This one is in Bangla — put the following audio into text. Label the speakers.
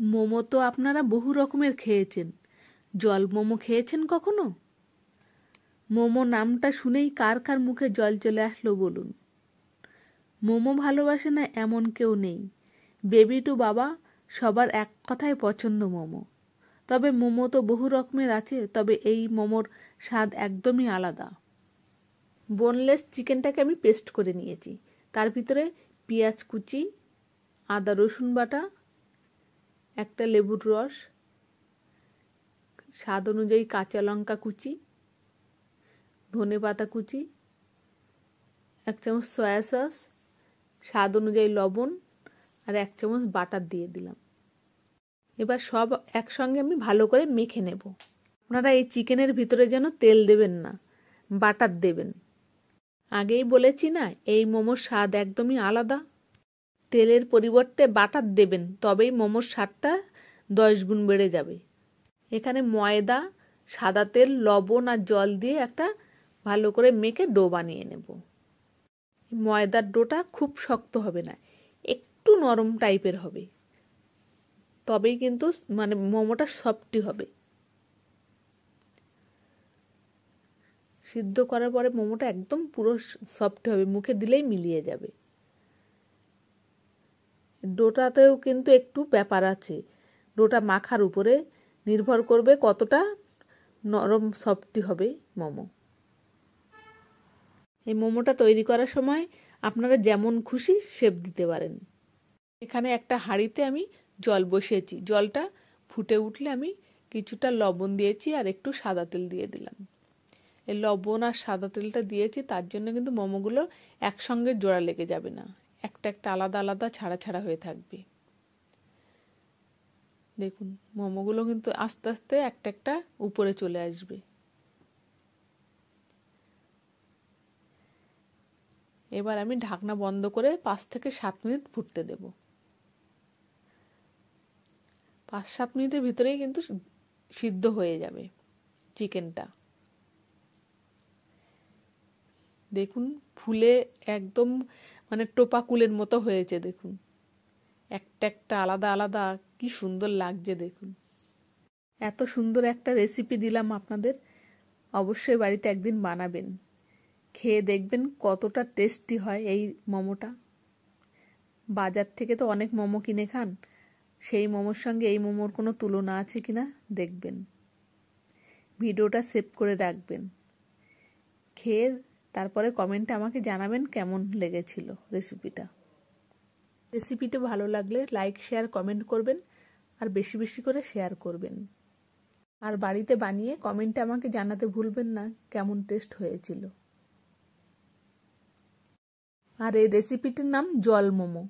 Speaker 1: মোমো তো আপনারা বহু রকমের খেয়েছেন, জল মোমো খেয়েছেন কখনো? মোমো নামটা শুনেই কার কার মুখে জল চলে আসলো বলুন। মোমো ভালোবাসে না এমন কেউ নেই। বেবি টু বাবা সবার এক কথায় পছন্দ মোমো। তবে মোমো তো বহু রকমের আছে, তবে এই মোমোর স্বাদ একদমই আলাদা। বোনলেস চিকেনটাকে আমি পেস্ট করে নিয়েছি। তার ভিতরে পেঁয়াজ কুচি, আদা রসুন বাটা, একটা লেবুর রস, স্বাদ অনুযায়ী কাঁচা লঙ্কা কুচি, ধনেপাতা কুচি, 1 চামচ সয়া সস, স্বাদ অনুযায়ী লবণ আর 1 চামচ বাটার দিয়ে দিলাম। এবার সব একসঙ্গে আমি ভালো করে মেখে নেব। আপনারা এই চিকেনের ভিতরে যেন তেল দেবেন না, বাটার দেবেন। আগেই বলেছি না, এই মোমোর স্বাদ একদমই আলাদা। তেলের পরিবর্তে বাটার দেবেন, তবেই মোমোর স্বাদটা 10 গুণ বেড়ে যাবে। এখানে ময়দা, সাদা তেল, লবণ আর জল দিয়ে একটা ভালো করে মেখে ডো বানিয়ে নেব। ময়দার ডোটা খুব শক্ত হবে না, একটু নরম টাইপের হবে, তবেই কিন্তু মোমোটা সফটই হবে। সিদ্ধ করার পরে মোমোটা একদম পুরো সফট হবে, মুখে দিলেই মিলিয়ে যাবে। ডোটাতেও কিন্তু একটু ব্যাপার আছে, ডোটা মাখার উপরে নির্ভর করবে কতটা নরম সফটই হবে মোমো। এই মোমোটা তৈরি করার সময় আপনারা যেমন খুশি শেপ দিতে পারেন। এখানে একটা হাঁড়িতে আমি জল বসিয়েছি, জলটা ফুটে উঠলে আমি কিছুটা লবণ দিয়েছি আর একটু সাদা তেল দিয়ে দিলাম। এই লবণ আর সাদা তেলটা দিয়েছি তার জন্য কিন্তু মোমোগুলো একসঙ্গে জোড়া লেগে যাবে না, একটা একটা আলাদা আলাদা ছাড়া ছাড়া হয়ে থাকবে। দেখুন মোমোগুলো কিন্তু আস্তে আস্তে একটা একটা উপরে চলে আসবে। এবার আমি ঢাকনা বন্ধ করে 5 থেকে 7 মিনিট ফুটতে দেব। 5-7 মিনিটের ভিতরেই কিন্তু সিদ্ধ হয়ে যাবে চিকেনটা। দেখুন ফুলে একদম টোপা কুলের মতো হয়েছে। দেখুন একটা একটা আলাদা আলাদা কি সুন্দর লাগছে। দেখুন এত সুন্দর একটা রেসিপি দিলাম আপনাদের, অবশ্যই বাড়িতে একদিন বানাবেন, খেয়ে দেখবেন কতটা টেস্টি হয় এই মোমোটা। বাজার থেকে তো অনেক মোমো কিনে খান, সেই মোমোর সঙ্গে এই মোমোর কোনো তুলনা আছে কিনা দেখবেন। ভিডিওটা সেভ করে রাখবেন, খেয়ে তারপরে কমেন্টে আমাকে জানাবেন কেমন লেগেছিল রেসিপিটা। রেসিপিটা ভালো লাগলে লাইক শেয়ার কমেন্ট করবেন, আর বেশি বেশি করে শেয়ার করবেন। আর বাড়িতে বানিয়ে কমেন্টে আমাকে জানাতে ভুলবেন না কেমন টেস্ট হয়েছিল। আর এই রেসিপিটির নাম জল মোমো।